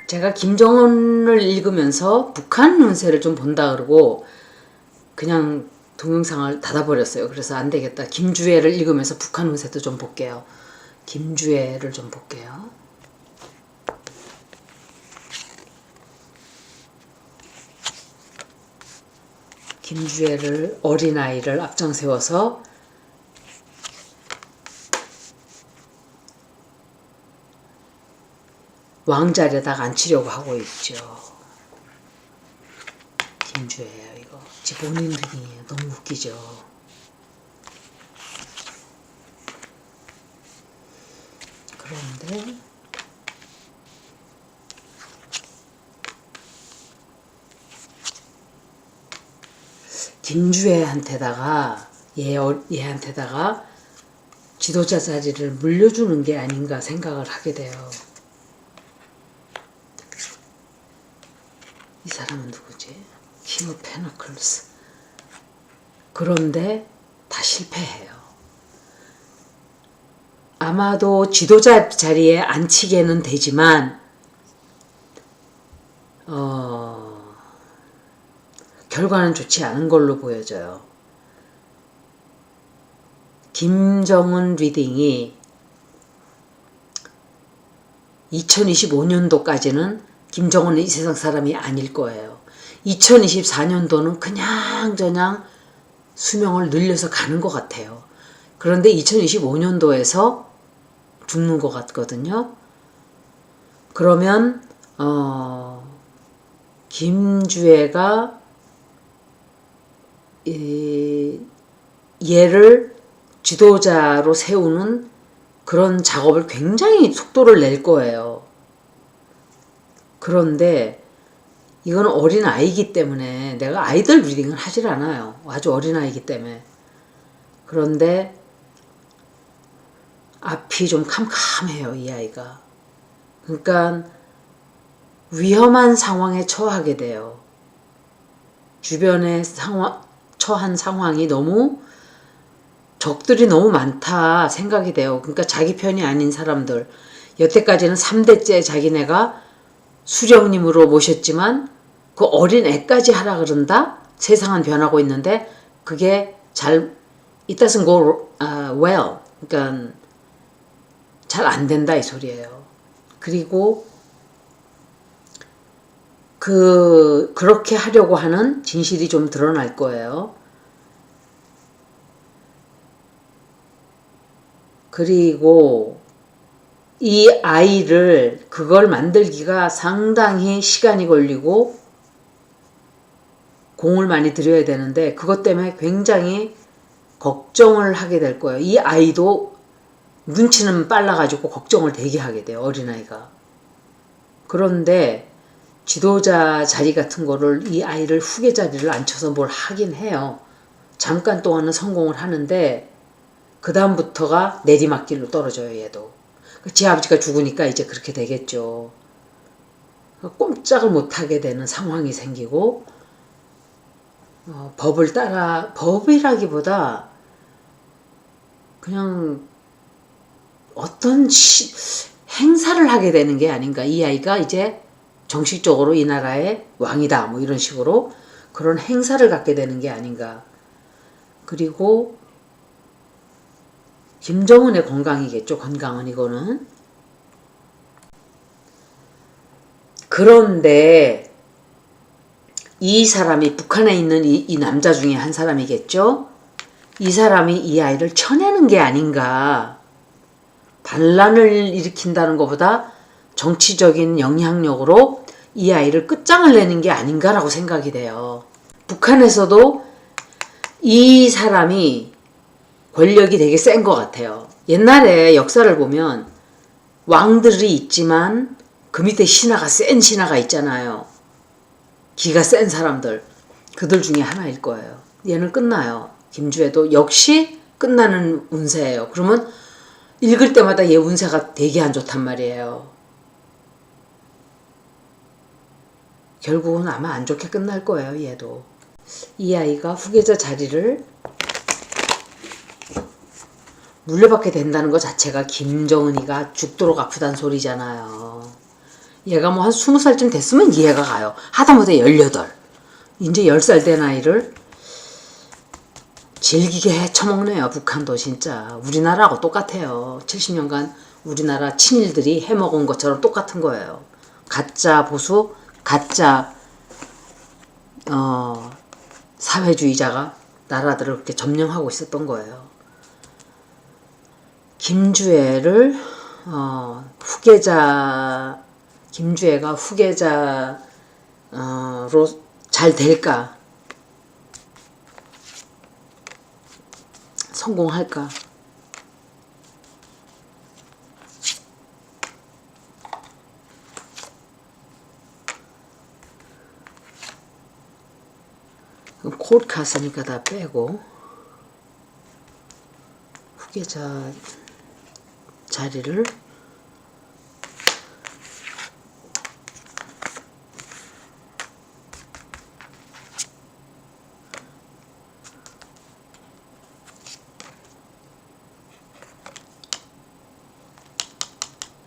제가 김정은을 읽으면서 북한 운세를 좀 본다 그러고 그냥 동영상을 닫아버렸어요. 그래서 안 되겠다. 김주애를 읽으면서 북한 운세도 좀 볼게요. 김주애를 좀 볼게요. 김주애를 어린아이를 앞장 세워서 왕자리에다가 앉히려고 하고 있죠. 김주애예요 이거. 지 본인들이 너무 웃기죠. 그런데 김주애한테다가 얘한테다가 지도자 자리를 물려주는 게 아닌가 생각을 하게 돼요. 이 사람은 누구지? 킹 오브 페너클스. 그런데 다 실패해요. 아마도 지도자 자리에 앉히게는 되지만 결과는 좋지 않은 걸로 보여져요. 김정은 리딩이 2025년도까지는 김정은은 이 세상 사람이 아닐 거예요. 2024년도는 그냥 수명을 늘려서 가는 것 같아요. 그런데 2025년도에서 죽는 것 같거든요. 그러면 김주애가 얘를 지도자로 세우는 그런 작업을 굉장히 속도를 낼 거예요. 그런데 이건 어린 아이기 때문에 내가 아이들 리딩을 하질 않아요. 아주 어린 아이기 때문에. 그런데 앞이 좀 캄캄해요, 이 아이가. 그러니까 위험한 상황에 처하게 돼요. 주변에 처한 상황이 너무 적들이 너무 많다 생각이 돼요. 그러니까 자기 편이 아닌 사람들. 여태까지는 3대째 자기네가 수령님으로 모셨지만 그 어린 애까지 하라 그런다? 세상은 변하고 있는데 그게 it doesn't go well. 그러니까 잘 안 된다 이 소리예요. 그리고 그렇게 하려고 하는 진실이 좀 드러날 거예요. 그리고 이 아이를 그걸 만들기가 상당히 시간이 걸리고 공을 많이 들여야 되는데 그것 때문에 굉장히 걱정을 하게 될 거예요. 이 아이도 눈치는 빨라가지고 걱정을 되게 하게 돼요. 어린아이가. 그런데 지도자 자리 같은 거를 이 아이를 후계 자리를 앉혀서 뭘 하긴 해요. 잠깐 동안은 성공을 하는데 그 다음부터가 내리막길로 떨어져요. 얘도. 지 아버지가 죽으니까 이제 그렇게 되겠죠. 꼼짝을 못하게 되는 상황이 생기고 법을 따라 법이라기보다 그냥 어떤 행사를 하게 되는 게 아닌가. 이 아이가 이제 정식적으로 이 나라의 왕이다 뭐 이런 식으로 그런 행사를 갖게 되는 게 아닌가. 그리고 김정은의 건강이겠죠. 건강은 이거는. 그런데 이 사람이 북한에 있는 이 남자 중에 한 사람이겠죠. 이 사람이 이 아이를 쳐내는 게 아닌가. 반란을 일으킨다는 것보다 정치적인 영향력으로 이 아이를 끝장을 내는 게 아닌가라고 생각이 돼요. 북한에서도 이 사람이 권력이 되게 센 것 같아요. 옛날에 역사를 보면 왕들이 있지만 그 밑에 신하가 센 신하가 있잖아요. 기가 센 사람들. 그들 중에 하나일 거예요. 얘는 끝나요. 김주애도 역시 끝나는 운세예요. 그러면 읽을 때마다 얘 운세가 되게 안 좋단 말이에요. 결국은 아마 안 좋게 끝날 거예요. 얘도. 이 아이가 후계자 자리를 물려받게 된다는 것 자체가 김정은이가 죽도록 아프단 소리잖아요. 얘가 뭐 한 20살쯤 됐으면 이해가 가요. 하다못해 18. 이제 10살 된 아이를 질기게 해쳐먹네요. 북한도 진짜. 우리나라하고 똑같아요. 70년간 우리나라 친일들이 해먹은 것처럼 똑같은 거예요. 가짜 보수, 가짜 사회주의자가 나라들을 그렇게 점령하고 있었던 거예요. 김주애를 김주애가 후계자로 잘 될까? 성공할까? 콜카스니까 다 빼고 후계자 자리를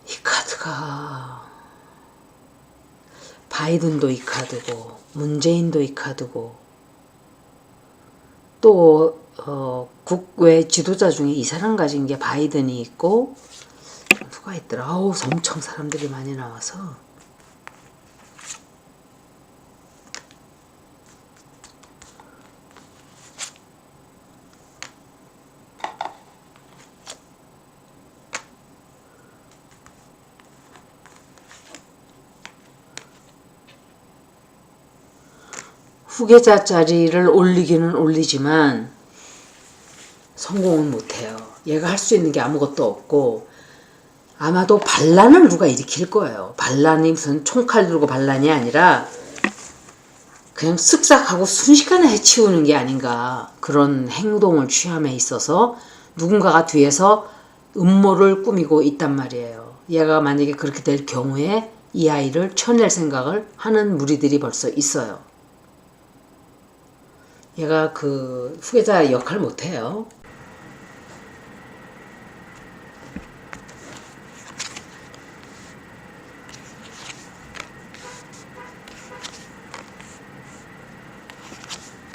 이 카드가 바이든도 이 카드고 문재인도 이 카드고 또 국외 지도자 중에 이 사람 가진 게 바이든이 있고 누가 있더라. 아우 엄청 사람들이 많이 나와서 후계자 자리를 올리기는 올리지만 성공은 못해요. 얘가 할 수 있는 게 아무것도 없고 아마도 반란을 누가 일으킬 거예요. 반란이 무슨 총칼 들고 반란이 아니라 그냥 쓱싹하고 순식간에 해치우는 게 아닌가. 그런 행동을 취함에 있어서 누군가가 뒤에서 음모를 꾸미고 있단 말이에요. 얘가 만약에 그렇게 될 경우에 이 아이를 쳐낼 생각을 하는 무리들이 벌써 있어요. 얘가 그 후계자 역할 못해요.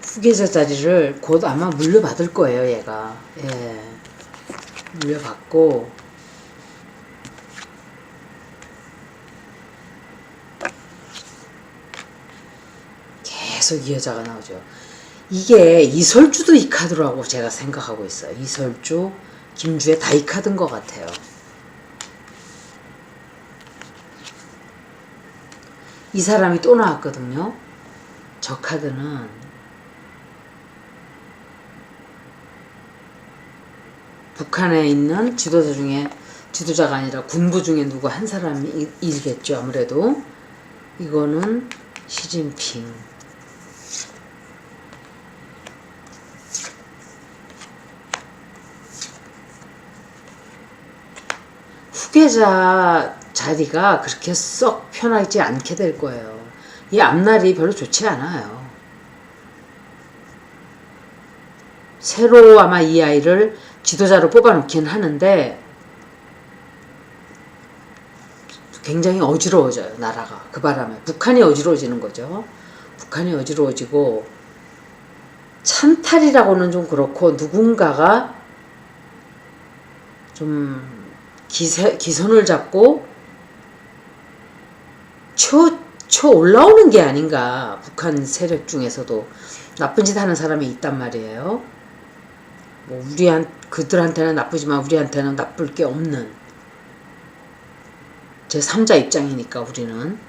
후계자 자리를 곧 아마 물려받을 거예요, 얘가. 예. 물려받고 계속 이 여자가 나오죠. 이게 이설주도 이 카드라고 제가 생각하고 있어요. 이설주, 김주애 다 이 카드인 것 같아요. 이 사람이 또 나왔거든요. 저 카드는 북한에 있는 지도자 중에 지도자가 아니라 군부 중에 누구 한 사람이 일겠죠. 아무래도 이거는 시진핑. 후계자 자리가 그렇게 썩 편하지 않게 될 거예요. 이 앞날이 별로 좋지 않아요. 새로 아마 이 아이를 지도자로 뽑아놓긴 하는데 굉장히 어지러워져요. 나라가. 그 바람에 북한이 어지러워지는 거죠. 북한이 어지러워지고 찬탈이라고는 좀 그렇고 누군가가 좀 기선을 잡고 쳐 올라오는 게 아닌가. 북한 세력 중에서도 나쁜 짓 하는 사람이 있단 말이에요. 뭐 그들한테는 나쁘지만 우리한테는 나쁠 게 없는 제3자 입장이니까 우리는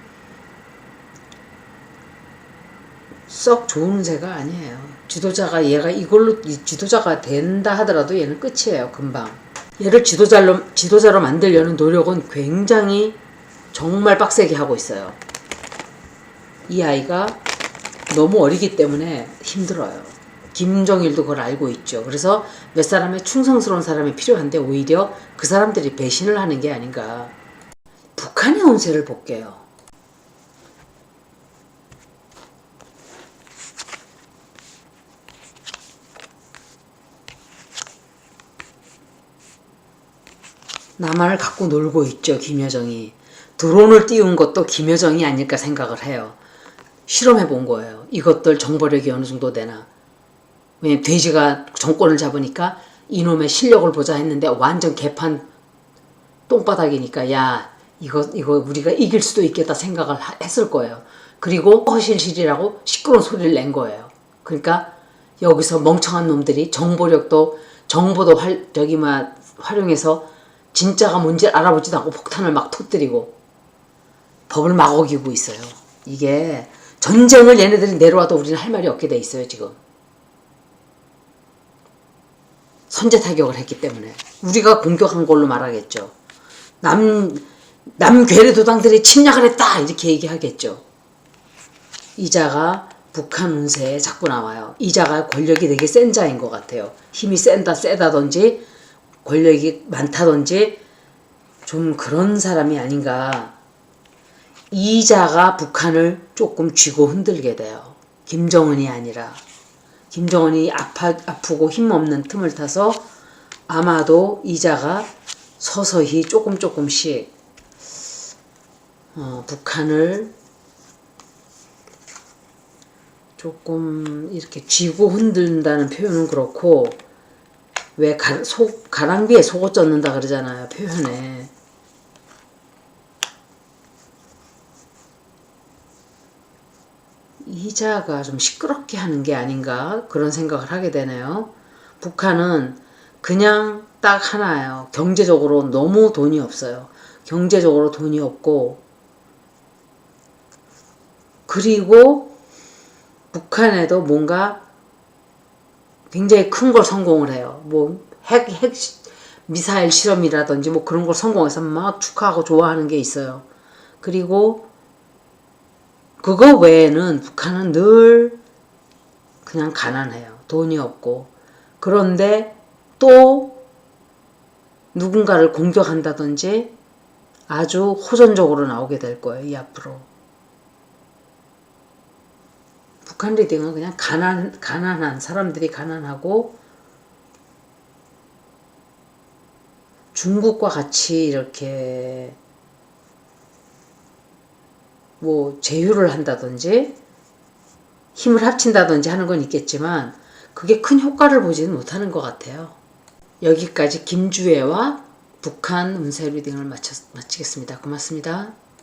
썩 좋은 새가 아니에요. 지도자가 얘가 이걸로 지도자가 된다 하더라도 얘는 끝이에요. 금방. 얘를 지도자로 만들려는 노력은 굉장히 정말 빡세게 하고 있어요. 이 아이가 너무 어리기 때문에 힘들어요. 김정일도 그걸 알고 있죠. 그래서 몇 사람의 충성스러운 사람이 필요한데 오히려 그 사람들이 배신을 하는 게 아닌가. 북한의 운세를 볼게요. 남한을 갖고 놀고 있죠. 김여정이. 드론을 띄운 것도 김여정이 아닐까 생각을 해요. 실험해 본 거예요. 이것들 정보력이 어느 정도 되나. 왜냐면 돼지가 정권을 잡으니까 이놈의 실력을 보자 했는데 완전 개판 똥바닥이니까 야 이거 우리가 이길 수도 있겠다 생각을 했을 거예요. 그리고 허실실이라고 시끄러운 소리를 낸 거예요. 그러니까 여기서 멍청한 놈들이 정보도 활용해서 진짜가 뭔지 알아보지도 않고 폭탄을 막 터뜨리고 법을 막 어기고 있어요. 이게 전쟁을 얘네들이 내려와도 우리는 할 말이 없게 돼 있어요. 지금 선제 타격을 했기 때문에 우리가 공격한 걸로 말하겠죠. 남괴뢰도당들이 침략을 했다 이렇게 얘기하겠죠. 이자가 북한 운세에 자꾸 나와요. 이자가 권력이 되게 센 자인 것 같아요. 힘이 세다든지 권력이 많다든지 좀 그런 사람이 아닌가. 이자가 북한을 조금 쥐고 흔들게 돼요. 김정은이 아니라. 김정은이 아프고 힘없는 틈을 타서 아마도 이자가 서서히 조금씩 북한을 조금 이렇게 쥐고 흔든다는 표현은 그렇고 왜 가랑비에 속옷 젖는다 그러잖아요. 표현에. 이자가 좀 시끄럽게 하는 게 아닌가 그런 생각을 하게 되네요. 북한은 그냥 딱 하나예요. 경제적으로 너무 돈이 없어요. 경제적으로 돈이 없고 그리고 북한에도 뭔가 굉장히 큰 걸 성공을 해요. 뭐 핵 미사일 실험이라든지 뭐 그런 걸 성공해서 막 축하하고 좋아하는 게 있어요. 그리고 그거 외에는 북한은 늘 그냥 가난해요. 돈이 없고. 그런데 또 누군가를 공격한다든지 아주 호전적으로 나오게 될 거예요. 이 앞으로. 북한 리딩은 그냥 가난한 사람들이 가난하고 중국과 같이 이렇게 뭐 제휴를 한다든지 힘을 합친다든지 하는 건 있겠지만 그게 큰 효과를 보지는 못하는 것 같아요. 여기까지 김주애와 북한 운세 리딩을 마치겠습니다. 고맙습니다.